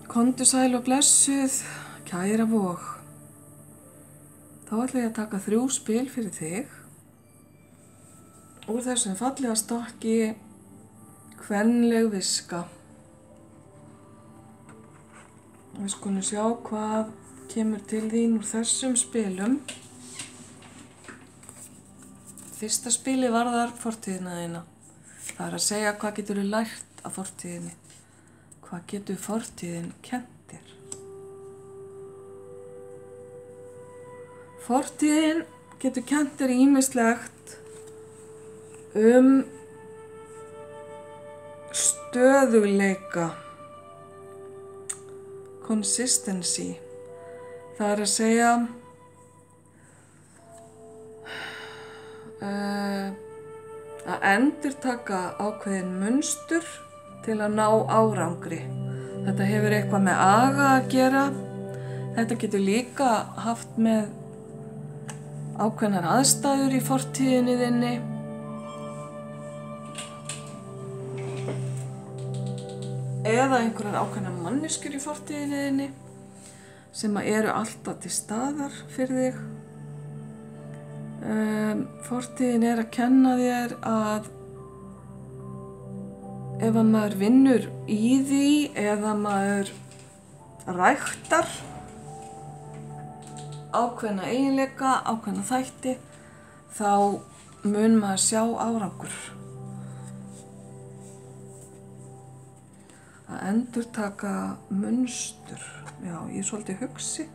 Komdu sæl og blessuð, kæra Vog. Þá ætla ég að taka 3 spil fyrir þig. Úr þessum fallega stokki Kvenleg viska. Við skulum sjá hvað kemur til þín úr þessum spilum. Fyrsta spili varðar fortíðina þína. Það er að segja hvað getur þú lært af fortíðinni. Hvað getur fortíðin kennt þér? Fortíðin getur kennt þér ýmislegt stöðugleika, consistency. Það er að segja að endurtaka ákveðin munstur til að ná árangri. Þetta hefur eitthvað með aga að gera. Þetta getur líka haft með ákveðnar aðstæður í fortíðinni þinni. Eða einhverjar ákveðnar manneskjur í fortíðinni þinni sem eru alltaf til staðar fyrir þig. Fortíðin er að kenna þér að ef að maður vinnur í því eða maður ræktar ákveðna eiginleika, ákveðna þætti, þá mun maður sjá árangur. Að endurtaka munstur. Já, ég er svolítið hugsi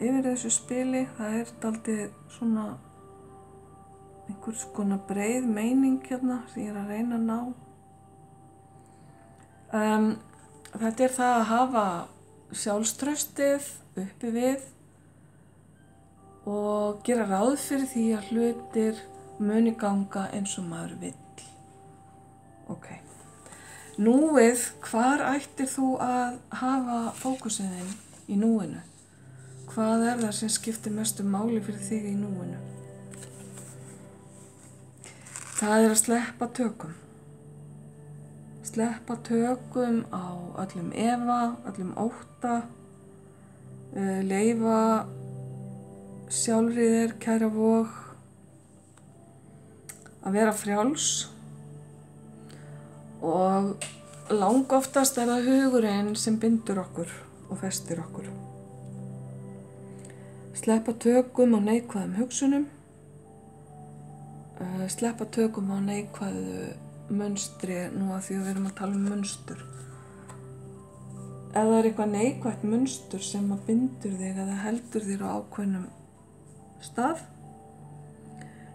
yfir þessu spili. Það er dálítið svona einhvers konar breið meining hérna sem ég er að reyna að ná. Þetta er það að hafa sjálfstraustið uppi við og gera ráð fyrir því að hlutir muni ganga eins og maður vill. Ok. Núið, hvar ættir þú að hafa fókusinn þinn í núinu? Hvað er það sem skiptir mestu máli fyrir þig í núinu? Það er að sleppa tökum. Sleppa tökum á öllum efa, öllum ótta, leyfa sjálfri þér, kæra Vog, að vera frjáls og langoftast er það hugurinn sem bindur okkur og festir okkur. Sleppa tökum á neikvæðum hugsunum, sleppa tökum á neikvæðu munstri nú að því að við erum að tala munstur. Ef það er eitthvað neikvætt munstur sem að bindur þig eða heldur þér á ákveðnum stað,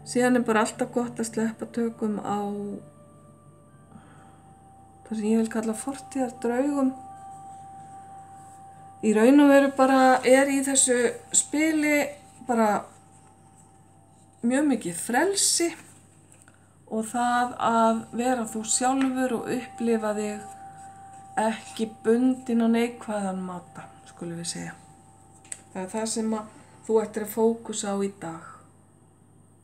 síðan er bara alltaf gott að sleppa tökum á það sem ég vil kalla fortíðardraugum. Í raun og veru bara er í þessu spili bara mjög mikið frelsi og það að vera þú sjálfur og upplifa þig ekki bundin á neikvæðan máta, skulum við segja. Það er það sem að þú ættir að fókusa á í dag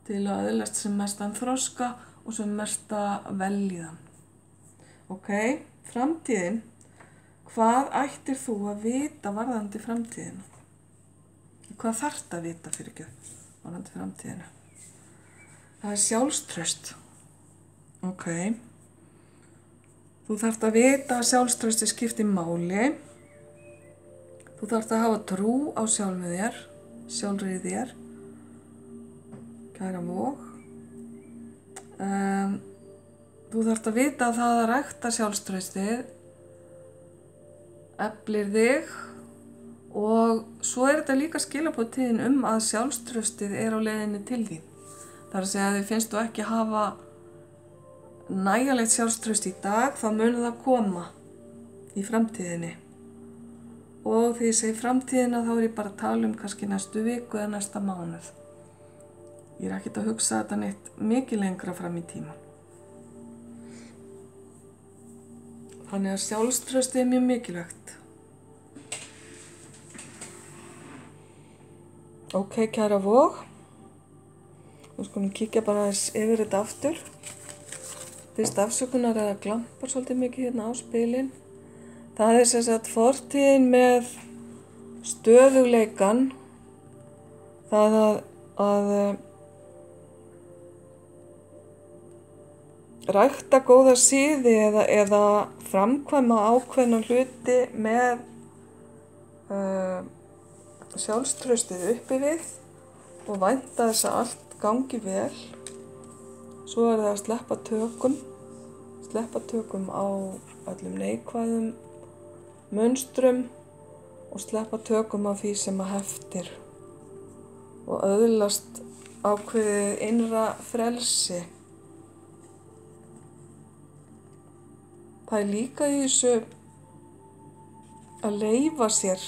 til að öðlast sem mestan þroska og sem mesta vellíðan. Ok, framtíðin. Hvað ættir þú að vita varðandi framtíðina? Hvað þarft að vita varðandi framtíðina? Það er sjálfstraust. Ok. Þú þarft að vita að sjálfstrausti skiptir máli. Þú þarft að hafa trú á sjálfri þér. Kæra Vog. Þú þarft að vita að það að rækta sjálfstraustið eflir þig og svo er þetta líka skilaboð til þín að sjálfstraustið er á leiðinni til þín. Það er að segja að þið finnst þú ekki hafa nægjanlegt sjálfstraust í dag, þá mun það koma í framtíðinni. Og þegar ég segi framtíðina þá er ég bara að tala kannski næstu viku eða næsta mánuð. Ég er ekkert að hugsa þetta neitt mikið lengra fram í tíman. Þannig að sjálfstraustið er mjög mikilvægt. Ok, kæra Vog. Við skulum kíkja bara aðeins yfir þetta aftur. Fyrst afsökunar að glampar svolítið mikið hérna á spilin. Það sem sagt fortíðin með stöðugleikan, það að rækta góða siði eða framkvæma ákveðna hluti með sjálfstraustið uppi við og vænta þess að allt gangi vel. Svo það að sleppa tökum á öllum neikvæðum munstrum og sleppa tökum á því sem að heftir og öðlast ákveðið innra frelsi. Það er líka í þessu að leyfa sér,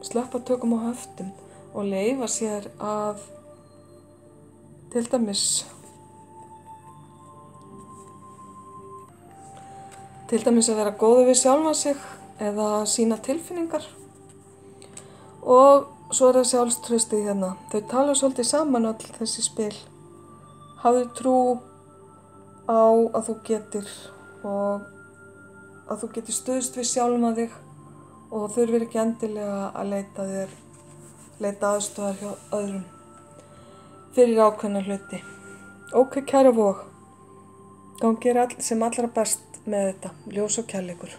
sleppa tökum á höftum og leyfa sér að til dæmis að vera góður við sjálfa sig eða sína tilfinningar. Og svo það sjálfstraustið hérna. Þau tala svolítið saman öll þessi spil. Hafðu trú á að þú getir og að þú getur stuðst við sjálfa þig og þurfir ekki endilega að leita aðstoðar hjá öðrum fyrir ákveðna hluti. Ok, kæra vog, gangi sem allra best með þetta, ljós og kærleikur.